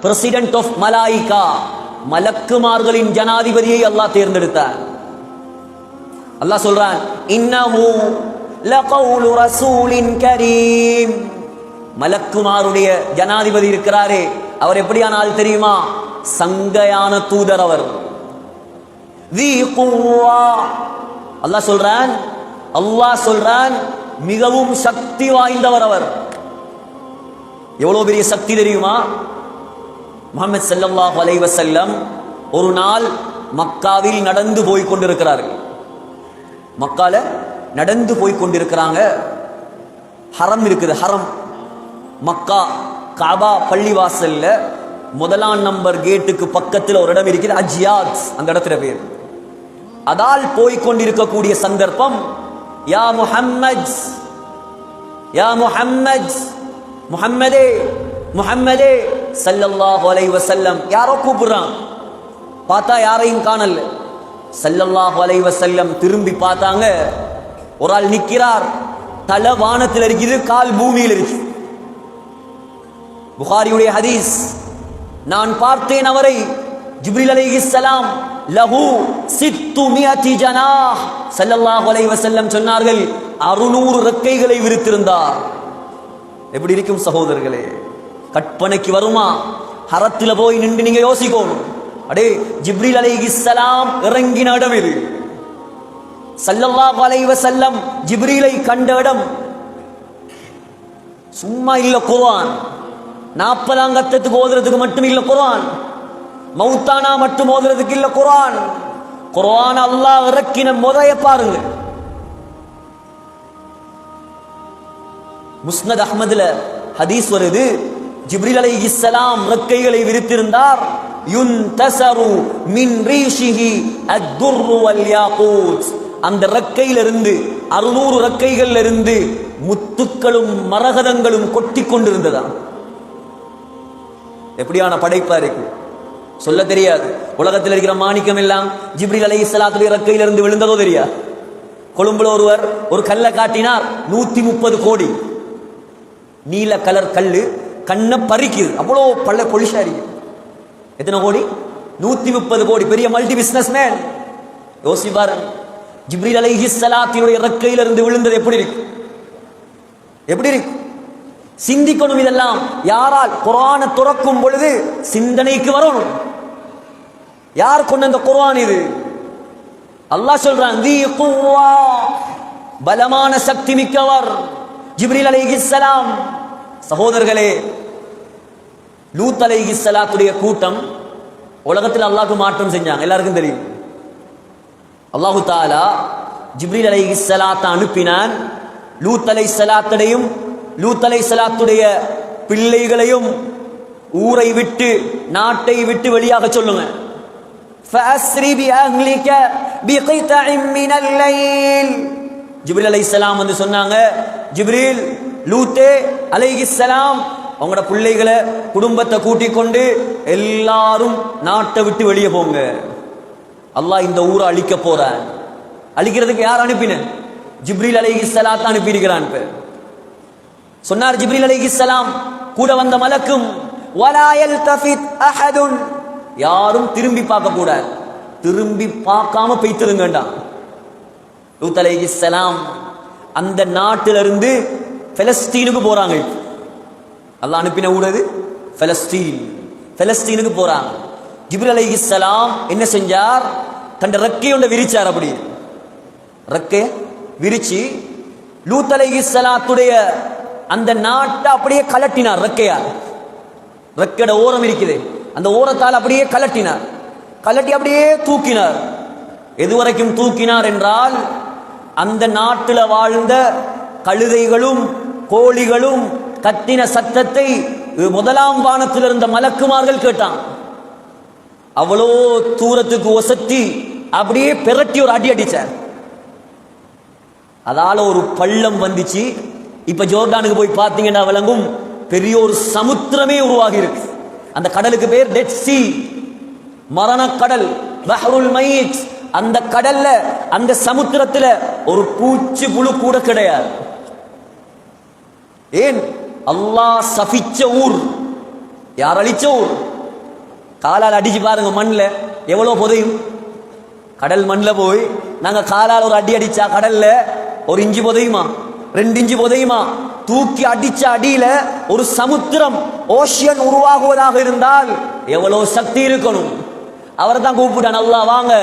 President of மலாயிகா, மலக்குமார்களின் ஜனாதிபதியை அல்லாஹ் தேர்ந்தெடுத்தார். அல்லாஹ் சொல்றான், இன்னஹு லகவுலு ரசூலின் கரீம். மலக்குமாருடைய ஜனாதிபதி இருக்கிறாரே, அவர் எப்படியான ஆள் தெரியுமா? சங்கையான தூதர் அவர். அல்லாஹ் சொல்றான் மிகவும் சக்தி வாய்ந்தவர் அவர். எவ்வளவு பெரிய சக்தி தெரியுமா? முஹம்மது ஸல்லல்லாஹு அலைஹி வஸல்லம் ஒரு நாள் மக்காவில் நடந்து போய் கொண்டிருக்கிறார்கள். மக்கால நடந்து போய் கொண்டிருக்கிறாங்க. ஹரம் இருக்குது, ஹரம். மக்கா காபா பள்ளிவாசல்ல முதலாம் நம்பர் கேட்டுக்கு பக்கத்தில் ஒரு இடம் இருக்குது, அஜ்யாத், அந்த இடத்துல பேர். அதால் போய் கொண்டிருக்கக்கூடிய சந்தர்ப்பம், யா முஹம்மத், யா முஹம்மத், முஹம்மதே முஹம்மதே ஸல்லல்லாஹு அலைஹி வஸல்லம். யாரோ கூப்பிடுறான், பார்த்தா யாரையும் காணல. ஸல்லல்லாஹு அலைஹி வஸல்லம் திரும்பி பார்த்தாங்க, ஒரு ஆள் நிற்கிறார். தலை வானத்தில் இருக்குது, கால் பூமியில் இருக்கு. புகாரியுடைய ஹதீஸ், நான் பார்த்தேன் அவரை, ஜிப்ரீல் அலைஹிஸ்ஸலாம், லஹு 600 ஜனாஹ், ஸல்லல்லாஹு அலைஹி வஸல்லம் சொன்னார்கள் 600 ரெக்கைகளை விரித்திருந்தார். எப்படி இருக்கும் சகோதரர்களே? கற்பனைக்கு வருமா? ஹரத்துல போய் நின்று நீங்க யோசிக்கணும். அடே, ஜிப்ரீல் அலைஹிஸ்ஸலாம் இறங்கின இடம் இது. ஸல்லல்லாஹு அலைஹி வஸல்லம் ஜிப்ரீலை கண்ட இடம். சும்மா இல்ல குர்ஆன். 40 கட்டத்துக்கு ஓதுறதுக்கு மட்டும் இல்ல குர்ஆன். மௌத்தானா மட்டும் ஓதுறதுக்கு இல்ல குர்ஆன். குர்ஆன் அல்லாஹ் இறக்கின முறைய பாருங்க. முஸ்னத் அஹ்மதுல ஹதீஸ் வருது, ஜிப்ரீல் அலைஹிஸ்ஸலாம் ரெக்கைகளை விரித்திருந்தார். யுன்தஸரு மின் ரீஷிஹி அத்-துர்ரு வல் யாகூத். அந்த ரெக்கையிலிருந்து 600 ரெக்கைகள்ல இருந்து முத்துக்களும் மரகதங்களும் கொட்டி கொண்டிருந்ததா. எப்படியான படைப்பா இருக்கு சொல்ல தெரியாது. உலகத்தில் இருக்கிற மாணிக்கம் எல்லாம் ஜிப்ரீல் அலைஹிஸ்ஸலாத்துடைய ரெக்கையிலிருந்து விழுந்ததோ தெரியாது. கொழும்புல ஒருவர் ஒரு கல்லை காட்டினார், 130 கோடி நீல கலர் கல்லு, கண்ணை பறிக்குது, அவ்வளோ பல்ல பொலிஷா இருக்கு. எத்தனை கோடி? 130 கோடி. பெரிய மல்டி பிசினஸ் மேன். யோசிப்பாரு, ஜிப்ரீல் அலைஹிஸ்ஸலாத்தினுடைய ரெக்கையிலிருந்து விழுந்தது எப்படி இருக்கு? எப்படி இருக்கு? சிந்திக்கணும். இதெல்லாம் யாரால்? குர்ஆனை துறக்கும் பொழுது சிந்தனைக்கு வரணும். யார் கொண்ட அந்த குர்ஆன் இது? அல்லாஹ் சொல்றான், தி குவ்வா, பலமான சக்தி மிக்கவர் ஜிப்ரீல் அலைஹிஸ்ஸலாம். சகோதரர்களே, லூத் அலைஹிஸ்ஸலாத்துடைய கூட்டம் உலகத்தில் அல்லாஹ்க்கு மாற்றம் செஞ்சாங்க, எல்லாருக்கும் தெரியும். அல்லாஹு தஆலா ஜிப்ரீல் அலைஹிஸ்ஸலாத்தை அனுப்பினான். லூத் அலைஹிஸ்ஸலாத்தையும் லூத் அலைஹிஸ்ஸலாத்துடைய பிள்ளைகளையும் ஊரை விட்டு, நாட்டை விட்டு வெளியாக சொல்லுங்க. ஃபஅஸ்ரி பிஅஹ்லிக பிகித்இம் மினல் லைல். ஜிப்ரீல் அலைஹிஸ்ஸலாம் வந்து சொன்னாங்க, ஜிப்ரீல், லூத்தே அலைஹிஸ்ஸலாம், அவங்களோட பிள்ளைகளை, குடும்பத்தை கூட்டிக் கொண்டு எல்லாரும் நாட்டை விட்டு வெளியே போங்க. அல்லாஹ் இந்த ஊரை அழிக்க போறான். அழிக்கிறதுக்கு யார் அனுப்பின? ஜிப்ரீல் அலைஹிஸ்ஸலாத்தை அனுப்பி இருக்கிறான். சொன்னார் ஜிப்ரீல் அலைஹிஸ்ஸலாம், கூட வந்த மலக்கும், வலா யல்தஃபித் அஹதுன், யாரும் திரும்பி பார்க்க கூடாது, திரும்பி பார்க்காம பெய்திருங்கடா. லூத் அலைஹிஸ்ஸலாம் அந்த நாட்டிலிருந்து பலஸ்தீனுக்கு போறாங்க. அல்லாஹ் அனுப்பின ஊரது பலஸ்தீன். பலஸ்தீனுக்கு போறாங்க. ஜிப்ரீல் அலைஹிஸ்ஸலாம் என்ன செஞ்சார்? தன் ரெக்கையை ஒன்று விரிச்சார். அப்படி ரெக்கைய விரிச்சு லூத் அலைஹிஸ்ஸலாத்துடைய அந்த நாட்டை அப்படியே கலட்டினார். ரெக்கையார், ரெக்கையோட ஓரம் இருக்குது, அந்த ஓரத்தால் அப்படியே கலட்டினார். கலட்டி அப்படியே தூக்கினார். எதுவரைக்கும் தூக்கினார் என்றால், அந்த நாட்டில் வாழ்ந்த கழுதைகளும் கோழிகளும் கத்தின சத்தத்தை முதலாம் வானத்தில் இருந்த மலக்குமார்கள் கேட்டான். அவ்வளோ தூரத்துக்கு ஒசத்தி அப்படியே பெரட்டி ஒரு அடி அடிச்சார். அதால ஒரு பள்ளம் வந்துச்சு. இப்ப ஜோர்டானுக்கு போய் பார்த்தீங்கன்னா விளங்கும், பெரிய ஒரு சமுத்திரமே உருவாகி இருக்கு. அந்த கடலுக்கு பேர் டெட் சி, மரணக்கடல், பஹ்ருல் மைத். அந்த கடல்ல, அந்த சமுத்திரத்துல ஒரு பூச்சி புழு கூட கிடையாது. ஏன்? அல்லாஹ் சபிச்ச ஊர். யார் அழிச்ச ஊர்? காலால் அடிச்சு பாருங்க மண்ணில் எவ்வளவு புதையும். கடல் மண்ணில் போய் நாங்க காலால் ஒரு அடி அடிச்சா கடல்ல 1 இன்ச்சு புதையுமா, 2 இன்ச்சு புதையுமா? தூக்கி அடிச்ச அடியில ஒரு சமுத்திரம் ஓஷியன் உருவாகுவதாக இருந்தால் எவ்வளவு சக்தி இருக்கணும். அவர் தான் கூப்பிட்டான், அல்லாஹ் வாங்க